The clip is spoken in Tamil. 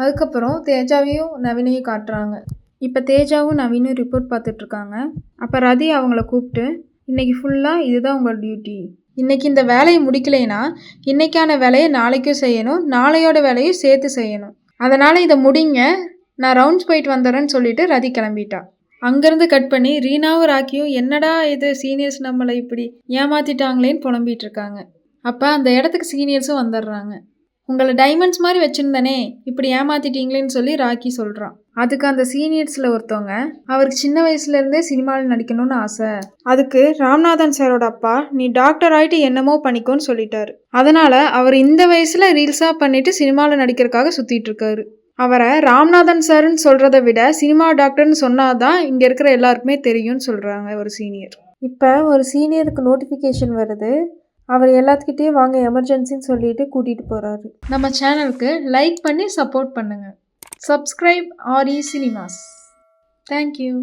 அதுக்கப்புறம் தேஜாவையும் நவீனையும் காட்டுறாங்க. இப்போ தேஜாவும் நவீனும் ரிப்போர்ட் பார்த்துட்ருக்காங்க. அப்போ ரதி அவங்கள கூப்பிட்டு, இன்றைக்கி ஃபுல்லாக இதுதான் உங்கள் டியூட்டி. இன்றைக்கி இந்த வேலையை முடிக்கலைன்னா இன்றைக்கான வேலையை நாளைக்கும் செய்யணும், நாளையோட வேலையும் சேர்த்து செய்யணும். அதனால் இதை முடிங்க, நான் ரவுண்ட்ஸ் போயிட்டு வந்துடுறேன்னு சொல்லிட்டு ரதி கிளம்பிட்டா. அங்கேருந்து கட் பண்ணி ரீனாவும் ராக்கியும் என்னடா இது சீனியர்ஸ் நம்மளை இப்படி ஏமாற்றிட்டாங்களேன்னு புலம்பிகிட்டு இருக்காங்க. அப்போ அந்த இடத்துக்கு சீனியர்ஸும் வந்துடுறாங்க. உங்களை டைமண்ட்ஸ் மாதிரி வச்சுருந்தனே, இப்படி ஏமாற்றிட்டீங்களேன்னு சொல்லி ராக்கி சொல்கிறான். அதுக்கு அந்த சீனியர்ஸில் ஒருத்தவங்க, அவருக்கு சின்ன வயசுலேருந்தே சினிமாவில் நடிக்கணும்னு ஆசை, அதுக்கு ராம்நாதன் சாரோட அப்பா நீ டாக்டர் ஆகிட்டு என்னமோ பண்ணிக்கோன்னு சொல்லிட்டாரு. அதனால் அவர் இந்த வயசில் ரீல்ஸாக பண்ணிவிட்டு சினிமாவில் நடிக்கிறதுக்காக சுற்றிட்டு இருக்காரு. அவரை ராம்நாதன் சார்ன்னு சொல்கிறத விட சினிமா டாக்டர்னு சொன்னாதான் இங்கே இருக்கிற எல்லாருக்குமே தெரியும்னு சொல்கிறாங்க ஒரு சீனியர். இப்போ ஒரு சீனியருக்கு நோட்டிஃபிகேஷன் வருது. அவர் எல்லாத்துக்கிட்டேயும் வாங்க எமர்ஜென்சின்னு சொல்லிட்டு கூட்டிகிட்டு போகிறாரு. நம்ம சேனலுக்கு லைக் பண்ணி சப்போர்ட் பண்ணுங்கள். Subscribe RE Cinemas. தேங்க்யூ.